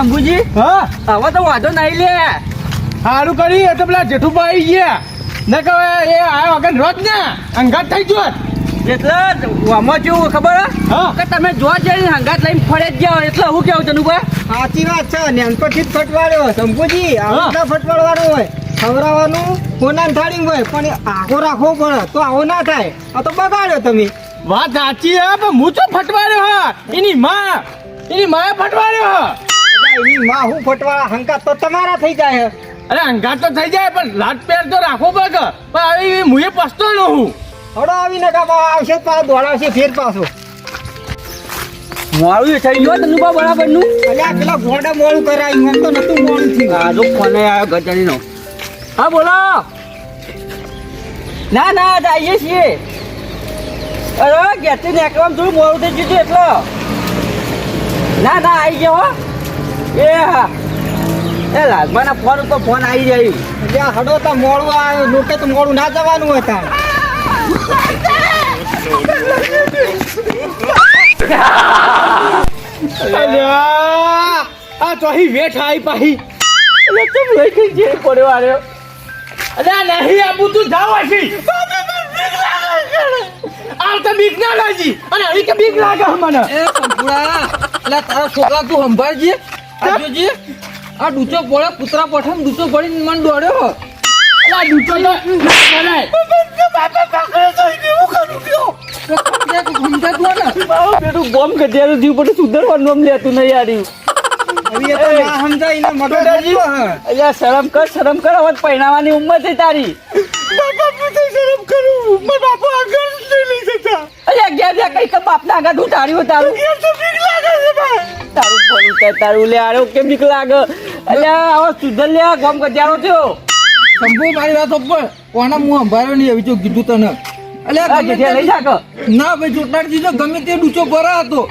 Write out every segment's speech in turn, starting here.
શંભુજી હા હવે તો વાંધો નહીં લે સારું કરી એ તો પેલા જેઠુભા આવી ગયા ને કહે એ આ વગર રોજ ને અંગાત થઈ ગયો એટલે આમાં કેવું ખબર હા. કે તમે જોવા જઈને હંગાત લઈને ફળે જ ગયા એટલે હું કેવું તનુભા સાચી વાત છે નેનપણથી જ ફટવાડ્યો શંભુજી હા. આવું ના ફટવાડવાનું હોય ખવડાવવાનું કોનાન થાળી હોય પણ એ આખો રાખવો પડે તો આવો ના થાય આ તો બગાડ્યો તમે વાત સાચી હે પણ હું તો ફટવાડ્યો હા એની માએ ફટવાડ્યો હા એની માં હું ફટવાડા હંકાત તો તમારા થઈ જાય અરે અંગાત તો થઈ જાય પણ લાટ પેર તો રાખવો પડે પણ આવી મુએ પસતો ન હું હડો આવીને કાપા આવશે પાછો દોડાવશે ફેર પાછો મારું થઈ ગયો તનુભા બરાબર નું અલ્યા પેલા ગોડા મોડું કરાયું એમ તો નતું મોડું થયું હા જો ફોન આવ્યો ગજાનીનો હા બોલો ના જઈએ છીએ અરે ઘેરથી નીકળવામાં થોડું મોડું થઈ ગયું એટલે ના આવી ગયો હો એ હા એ લાગવાના ફોન ઉપર ફોન આવી જાય અલ્યા હડો તો મોડું આવ્યો લોકે તો મોડું ના જવાનું હોય તાર અલ્યા આ તો અહીં વેઠ આવી પાહી એટલે કેમ લઈ ગઈ છે પડ્યો આવ્યો અલ્યા નહીં આબુ તું જાવ હશી આ તો બીક ના લાગી અને અહીં કે બીક લાગે મને એ સંપૂર્ણા એટલે તારા છોકરા તું સંભાળજી જોજી આ ડૂચો પડે કૂતરા પઠાણ ડૂચો પડીને મને દોડ્યો અલ્યા ડૂચો તો ના પેલું બોમ્બ કઢિયાનું જીવ પડે સુધરવાનું નામ લેતું નહીં યારી હવે એ તો ના સમજાય ને મગજ હલતો હે. અલ્યા શરમ કર હવે પહેણાવાની ઉંમર છે તારી અલ્યા ગયા જ્યાં કઈ બાપના આગળ તું તારી તારું તારું ભલું થાય તારું લે આરો કેમ બીક લાગે અલ્યા આવો સુધર લે ગોમ કઢિયારો થયો શંભુ મારી વાત ઉપર કોના હું સંભાળ્યો નહીં એવી તો કીધું તને અલ્યા આ કઢિયા લઈ જાક ના ભાઈ ચોટાડજી તો ગમે તે ડૂચો ભરા હતો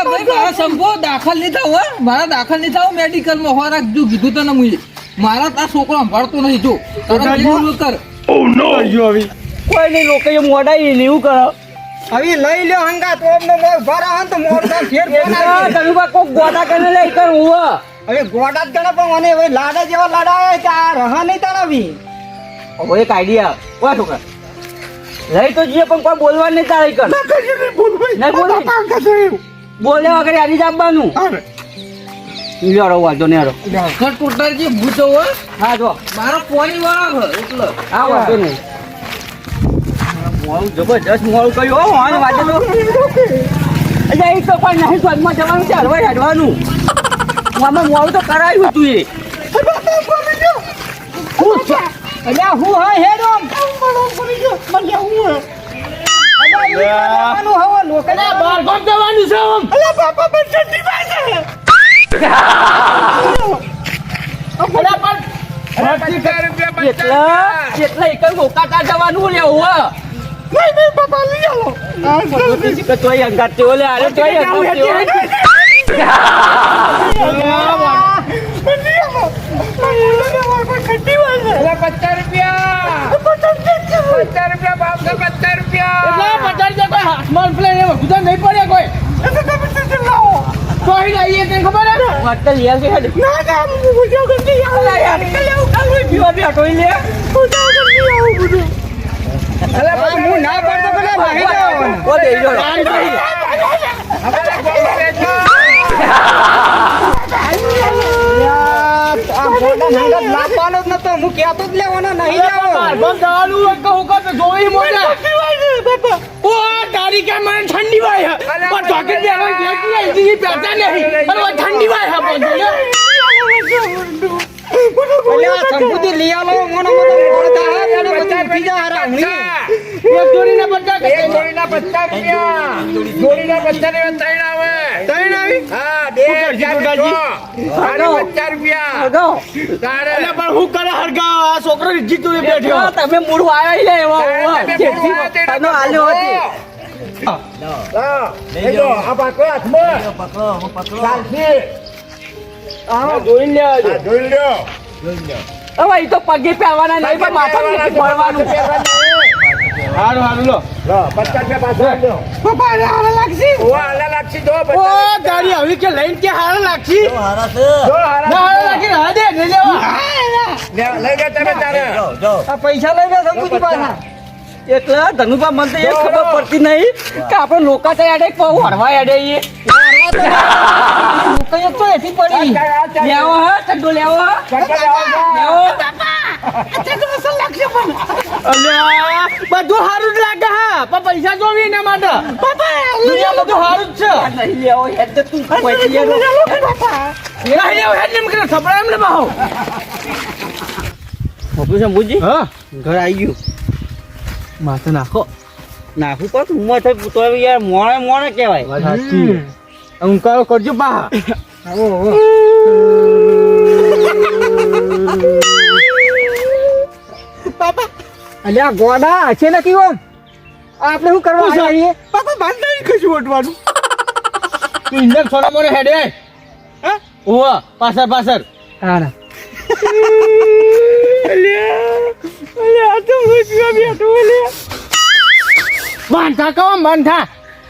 ભાઈ મારા શંભુ દાખલ નહીં થાવ હો. મારા દાખલ નહીં થાવ મેડિકલમાં હો રાખજો કીધું તને મુએ મારા તાર છોકરો સંભાળતો નહીં જો તારા બીજું કર કોઈ નહીં લોકો મોડાઈ ને એવું કરો હવે લઈ લ્યો હંગા તો અમને મોર ભરા હન તો મોર તો ફેર બનાવી. તમે કોક ગોડા કરીને લઈ કર હું હવે ગોડા જ ગણે પણ મને હવે લાડા જેવા લાડા આવે કે આ રહા નહીં તારાવી હવે એક આઈડિયા વા છોકરા લઈ તો જઈએ પણ કોઈ બોલવા નહીં તારે કર નહીં બોલે વગર યાદી જ આપવાનું લ્યો વાંધો નહીં હારો ઘર ટોટાડજી ભૂતો હો હા જો મારો પોણી વાળા એટલે હા વાંધો નહીં મોડું જબરજસ્ત મોડું કર્યું હો હા વાંધો તો અચ્છા એક તો પણ નહીં સ્વાદમાં જવાનું છે હલવાઈ હાડવાનું આમાં મોડું તો કરાયું તું એ હું છે અલ્યા હું હા હેડોમ જવાનું હવે લોકોને બાર ગામ જવાનું છે આમ અલ્યા બાપા પણ ઠંડી વાગે એટલે એક જ ગોકાતા જવાનું લેવું હો નહીં બાપા લઈ આવો તોય અંગાત તેઓ લે આરે તોય અંગાત તેઓ વાટકા લઈ આવજે હેડ અલા યાર પીવા બી હટોઈ લે હું ના પડતો પેલા ભાઈ જાવ ઓ દે જો આ ગોડા નાંગા લાવવાનો જ નતો હું કહેતો જ લેવાનો નહીં લેવો તારી કે મને ઠંડી વાય પણ જોકે દેવા ગયા કે પેટા નહીં અને ઠંડી વાય અલ્યા સંપૂતી લઈ આલો મને મોટો મોડતા હે પેલો બચાર બીજા હારા હું એક જોડીના 50 એક જોડીના 50 રૂપિયા જોડીના 50 ને ત્રણ આવે ત્રણ આવી હા બે હરગાઓ. તારે અલ્યા પણ હું કરે હરગા આ છોકરો ઇજ્જત તું બેઠ્યો તમે મૂળ વાયા લે એવા તનો આલ્યો હતી આ પાકો હાથમાં ચાલશે આ જોઈ લ્યો હવે એ તો પગે પહેરવાના નહીં પણ માથા પડવાનું હારું હારું લો લો 50 રૂપિયા પાછો આપજો. પપ્પા અરે હારા લાગશી ઓ આલા લાગશી જો ઓ 50 રૂપિયા. ગાડી આવી કે લઈને કે હારા લાગશી જો હારા ના હારા લાગી હા દે લઈ લેવા લઈ લે તમે તારે આ પૈસા લઈ લે સમજી પાછા એટલે ધનુભા મને તો એ ખબર પડતી નહીં કે આપણે લોકો તો યાડે હરવા યાડે એ કઈ તો એથી પડી લેવો હા ચડ્ડો લેવો હા લેવો અલ્યા બધું હારું જ લાગે હા પણ પૈસા જોવી એના માટે પપ્પા દુનિયા બધું હારું જ છે નહીં લેવો હેડ તો તું પૈસા યાડો નહીં લેવો હેડ ને મને ખબર એમ ને બાહો બાપુ શંભુજી હા ઘર આવી ગયું માથે નાખો નાખું કોણ ઉંમર થઈ તો યાર મોણે મોણે કહેવાય સાચી અંકારો કરજો બા આવો પાપા અલ્યા ગોડા છે ને કેવો આપણે શું કરવા આવીએ પાપા બાંધ નહીં કશું ઓટવાનું તું ઇન્જન થોડા મોરે હેડે હા ઓવા પાછળ પાછળ હા ના અલ્યા તો મુજવા બેઠો અલ્યા બાંધા કહો બાંધા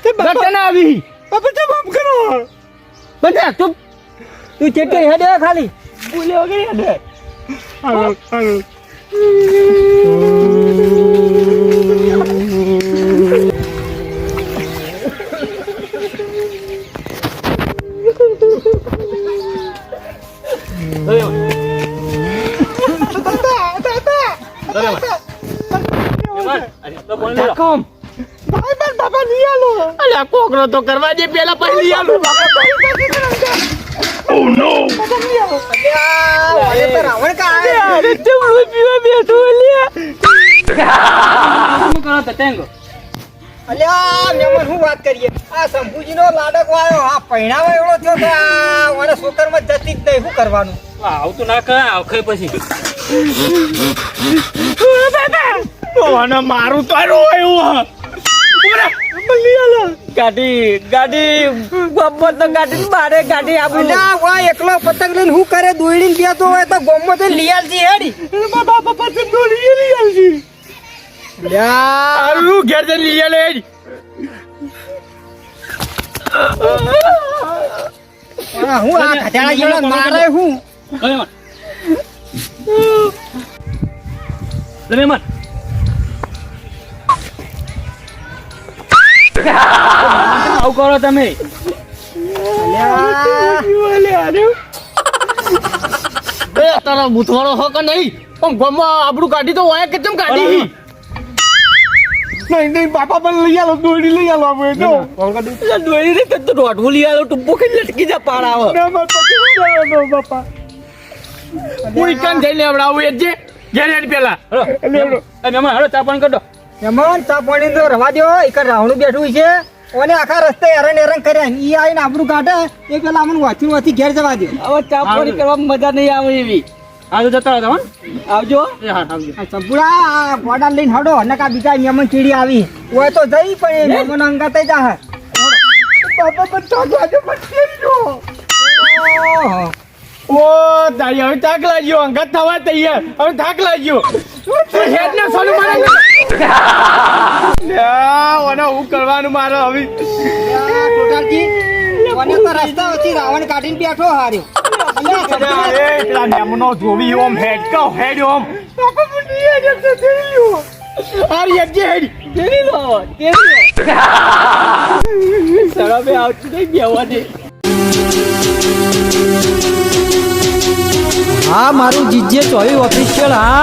ગટન આવી બાપા તો માફ કરો બંધા તું ચેક હેડે ખાલી બોલે વગર હેડે હાલો હાલો બાપા લઈ આલો અલ્યા કોકરો તો કરવા દે પેલા પછી લઈ આલો ઓ નો અરે તો રાવણ કા અરે તું પીવા બેઠો અલ્યા શું કરો તો ટેંગો અલ્યા મેમન હું વાત કરીએ આ શંભુજીનો લાડક વાયો આ પૈણાવો એવડો થયો કે આ વાળા સોકરમાં જતી જ નહીં શું કરવાનું આવતું ના કર આવખે પછી ઓના મારું તો રોયું ગાડી ગોમમાં તો ગાડી મારે ગાડી આપું એકલો પતંગ લઈને હું કરે દોડીને બેતો હોય તો ગોમમાં તો લઈ આલજી હેડી બાપા પતંગ દોડી લઈ આલજી લ્યા ઘેર જઈને લઈ આલે હેડી હું આ ખટાણા જેવડા મારે હું આવું કરો તમે તારા બુથવાળો હો કે નહીં પણ ગોમમાં આબડું કાઢી તો વાયા કેમ કાઢી નહીં બાપા પણ લઈ આલો દોડી લઈ આલો આપણે તો દોડી રે તો દોઢું લઈ આલો ટુંપો કઈ લટકી જા પાર આવે બાપા કોઈ કામ જઈને આવડાવું એ જે ઘેર પેલા મહેમાન હળો ચા પાણી કરડો એમાં ચા પાણી તો રવા દો એક રાવણું બેઠું છે ઓને આખા રસ્તે હેરાન કર્યા ઈ આવીને આપણું કાઢે એ પેલા અમને વાંચી ઘેર જવા દે હવે ચા પાણી કરવામાં મજા નહીં આવે એવી હા તો જતા રહો આવજો સંપૂર્ણ ગોડા લઈને હડો નકા બીજા નિયમન ચીડી આવી હોય તો જઈ પણ નિયમન અંગાત જા બાપા બધા ગાજો પટી ગયો ઓ દાઈ હવે થાક લાગ્યો અંગાત થવા તૈયાર હવે થાક લાગ્યો હેડ ને સોનું મારે ઓને હું કરવાનું મારે હવે ટોટાલજી ઓને તો રસ્તા વચ્ચે રાવણ કાઢીને બેઠો હાર્યો પેલા નેમનો ધોવી ઓમ હેડ કો હેડ ઓમ બાપા મુંડી હેડ તો થયો આર યજે હેડ તેરી લો સરાબે આવતી નહીં બેવા દે હા મારું જીજે ચોવી ઓફિશિયલ હા